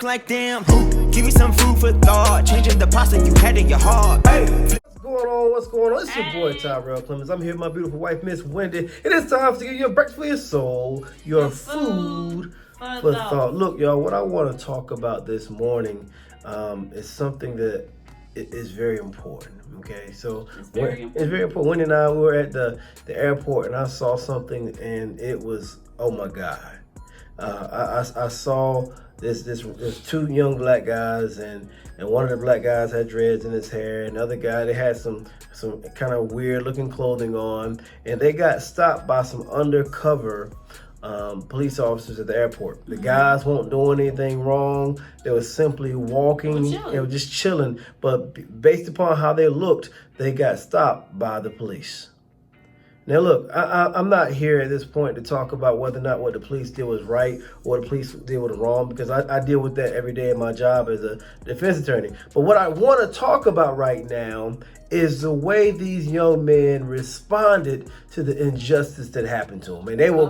like damn. Give me some food for thought. Changing the pasta you had in your heart. Hey. What's going on? What's going on? It's your boy Tyrell Clemens. I'm here with my beautiful wife, Miss Wendy. It is time to give you a breakfast for your soul, your food for thought. Look, y'all, what I want to talk about this morning is something that is very important. Okay, so it's very important. Wendy and I were at the airport, and I saw something, and it was, oh my God. I saw there's two young black guys, and one of the black guys had dreads in his hair, and the other guy, they had some kind of weird looking clothing on, and they got stopped by some undercover police officers at the airport. The guys weren't doing anything wrong. They were simply walking. They were just chilling. But based upon how they looked, they got stopped by the police. Now, look, I'm not here at this point to talk about whether or not what the police did was right or what the police did was wrong, because I deal with that every day in my job as a defense attorney. But what I want to talk about right now is the way these young men responded to the injustice that happened to them. And they were,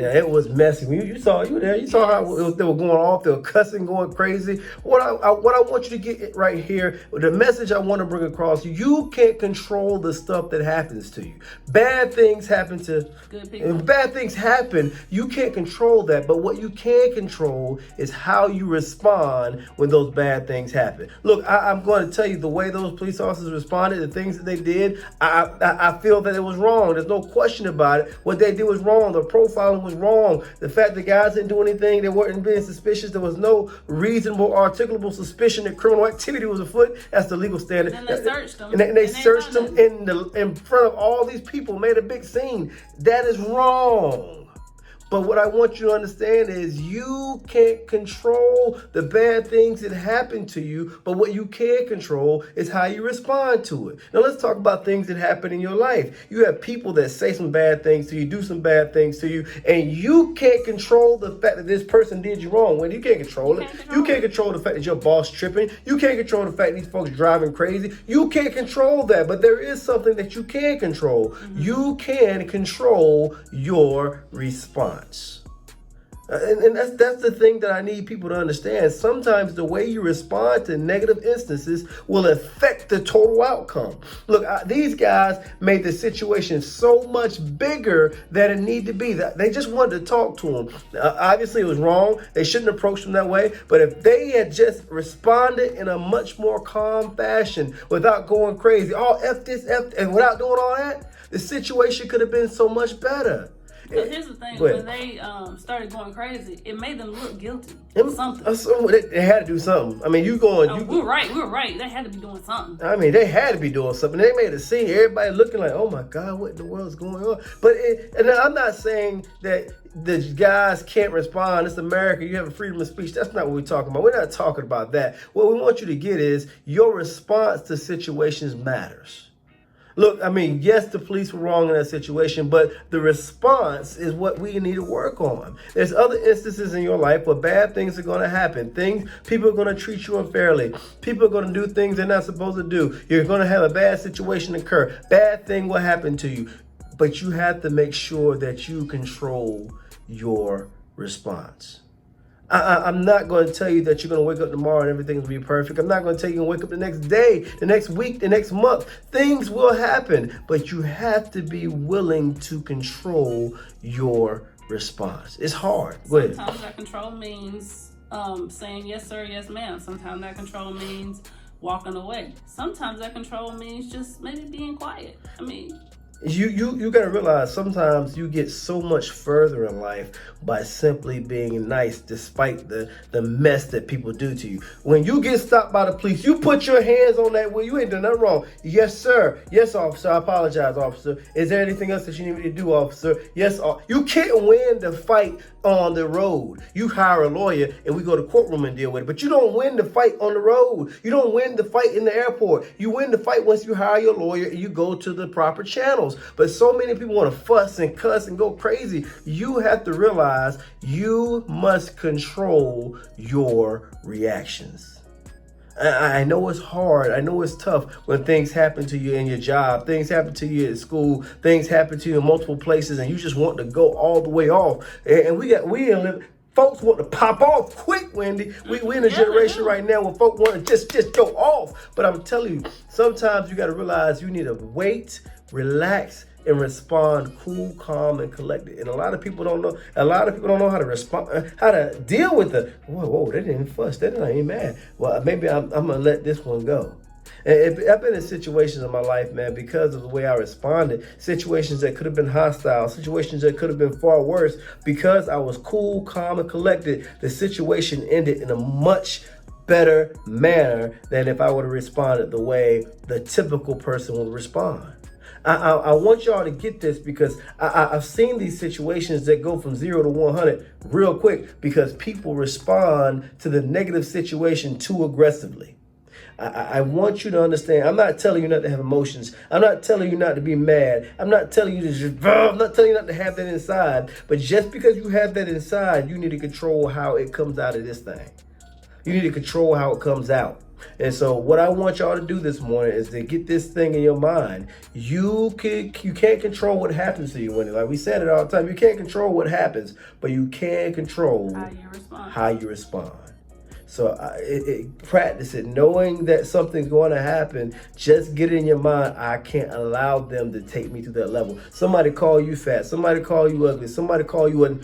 it was messy. You saw how they were going off, they were cussing, going crazy. What I want you to get right here, the message I want to bring across, you can't control the stuff that happens to you. Bad things happen to good people. Bad things happen. You can't control that, but what you can control is how you respond when those bad things happen. Look, I'm going to tell you the way those police officers responded, the things that they did, I feel that it was wrong. There's no question about it. What they did was wrong. The profiling was wrong. The fact that guys didn't do anything, they weren't being suspicious. There was no reasonable, articulable suspicion that criminal activity was afoot. That's the legal standard. And they searched them. And they searched them in front of all these people, made a big scene. That is wrong. But what I want you to understand is you can't control the bad things that happen to you, but what you can control is how you respond to it. Now let's talk about things that happen in your life. You have people that say some bad things to you, do some bad things to you, and you can't control the fact that this person did you wrong. Well, you can't control it. You can't control the fact that your boss tripping. You can't control the fact that these folks driving crazy. You can't control that, but there is something that you can control. You can control your response. And that's the thing that I need people to understand. Sometimes the way you respond to negative instances will affect the total outcome. Look, these guys made the situation so much bigger than it needed to be. They just wanted to talk to him. Obviously, it was wrong. They shouldn't approach him that way. But if they had just responded in a much more calm fashion without going crazy, F this, and without doing all that, the situation could have been so much better. But here's the thing, when they started going crazy, it made them look guilty for something. They had to do something. I mean, we were right. They had to be doing something. I mean, they had to be doing something. They made a scene. Everybody looking like, oh my God, what in the world is going on? But and I'm not saying that the guys can't respond. It's America. You have a freedom of speech. That's not what we're talking about. We're not talking about that. What we want you to get is your response to situations matters. Look, I mean, yes, the police were wrong in that situation, but the response is what we need to work on. There's other instances in your life where bad things are going to happen. People are going to treat you unfairly. People are going to do things they're not supposed to do. You're going to have a bad situation occur. Bad thing will happen to you. But you have to make sure that you control your response. I'm not going to tell you that you're going to wake up tomorrow and everything's going to be perfect. I'm not going to tell you you're going to wake up the next day, the next week, the next month. Things will happen, but you have to be willing to control your response. It's hard. Go ahead. Sometimes that control means saying yes, sir, yes, ma'am. Sometimes that control means walking away. Sometimes that control means just maybe being quiet. I mean, You got to realize sometimes you get so much further in life by simply being nice despite the mess that people do to you. When you get stopped by the police, you put your hands on that wheel. You ain't done nothing wrong. Yes, sir. Yes, officer. I apologize, officer. Is there anything else that you need me to do, officer? Yes, you can't win the fight on the road. You hire a lawyer and we go to courtroom and deal with it. But you don't win the fight on the road. You don't win the fight in the airport. You win the fight once you hire your lawyer and you go to the proper channels. But so many people want to fuss and cuss and go crazy. You have to realize you must control your reactions. I know it's hard. I know it's tough when things happen to you in your job, things happen to you at school, things happen to you in multiple places, and you just want to go all the way off. And we Folks want to pop off quick, Wendy. We in a generation right now where folks want to just go off. But I'm telling you, sometimes you got to realize you need to wait, relax, and respond cool, calm, and collected. And a lot of people don't know. A lot of people don't know how to respond, how to deal with the. Whoa, they didn't fuss. They didn't even mad. Well, maybe I'm gonna let this one go. And I've been in situations in my life, man, because of the way I responded, situations that could have been hostile, situations that could have been far worse. Because I was cool, calm, and collected, the situation ended in a much better manner than if I would have responded the way the typical person would respond. I want y'all to get this because I've seen these situations that go from 0 to 100 real quick because people respond to the negative situation too aggressively. I want you to understand, I'm not telling you not to have emotions. I'm not telling you not to be mad. I'm not telling you to just, I'm not telling you not to have that inside. But just because you have that inside, you need to control how it comes out of this thing. You need to control how it comes out. And so what I want y'all to do this morning is to get this thing in your mind. You can't control what happens to you, Wendy. Like we said it all the time. You can't control what happens, but you can control how you respond. So practice it, knowing that something's going to happen. Just get it in your mind. I can't allow them to take me to that level. Somebody call you fat. Somebody call you ugly. Somebody call you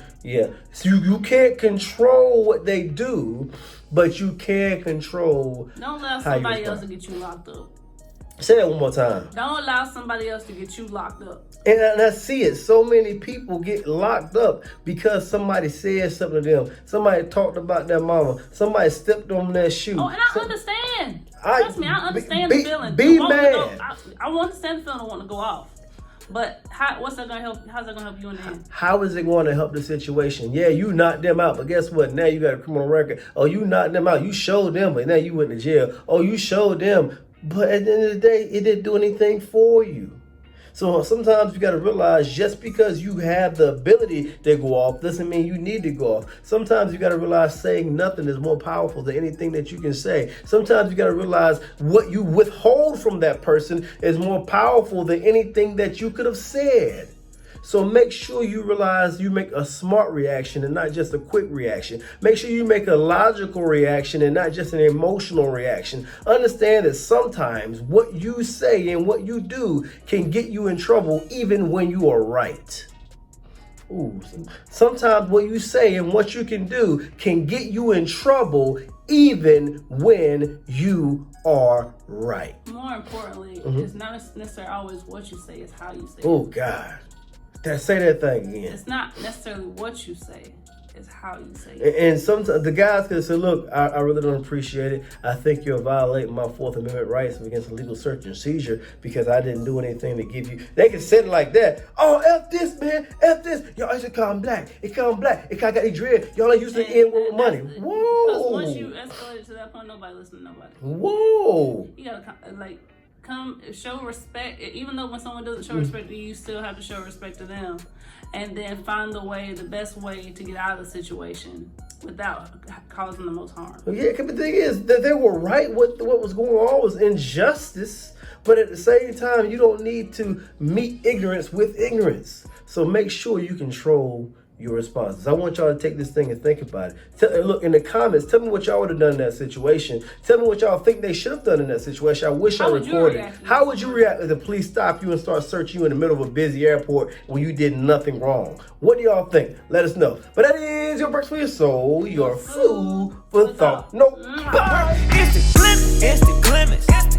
So you can't control what they do, but you can control. Don't allow somebody else to get you locked up. Say that one more time. Don't allow somebody else to get you locked up. And I see it. So many people get locked up because somebody said something to them. Somebody talked about their mama. Somebody stepped on their shoe. Oh, and I understand. Trust me, I understand the feeling. Be mad. I understand the feeling of wanting to go off. But what's that gonna help? How's that gonna help you in the end? How is it going to help the situation? Yeah, you knocked them out, but guess what? Now you got a criminal record. Oh, you knocked them out. You showed them, but now you went to jail. Oh, you showed them. But at the end of the day, it didn't do anything for you. So sometimes you got to realize just because you have the ability to go off doesn't mean you need to go off. Sometimes you got to realize saying nothing is more powerful than anything that you can say. Sometimes you got to realize what you withhold from that person is more powerful than anything that you could have said. So make sure you realize you make a smart reaction and not just a quick reaction. Make sure you make a logical reaction and not just an emotional reaction. Understand that sometimes what you say and what you do can get you in trouble even when you are right. Sometimes what you say and what you can do can get you in trouble even when you are right. More importantly, it's not necessarily always what you say, it's how you say it. Oh, God. Say that thing again. It's not necessarily what you say, it's how you say it. And sometimes the guys can say, look, I really don't appreciate it. I think you're violating my Fourth Amendment rights against illegal search and seizure because I didn't do anything to give you. They can say it like that. Oh, F this, man. F this. Y'all used to call him black. It call him black. It got these dread. Y'all ain't used to end with money. Whoa. Because once you escalate to that point, nobody listens to nobody. Whoa. You gotta, come show respect. Even though when someone doesn't show respect to you, you still have to show respect to them, and then find the best way to get out of the situation without causing the most harm. Yeah, the thing is that they were right. What was going on was injustice, but at the same time, you don't need to meet ignorance with ignorance. So make sure you control your responses. I want y'all to take this thing and think about it. Look in the comments. Tell me what y'all would have done in that situation. Tell me what y'all think they should have done in that situation. I wish I recorded. How would you react if the police stop you and start searching you in the middle of a busy airport when you did nothing wrong? What do y'all think? Let us know. But that is your Breakfast for Your Soul, your food for thought. No, bye. It's the glimpse.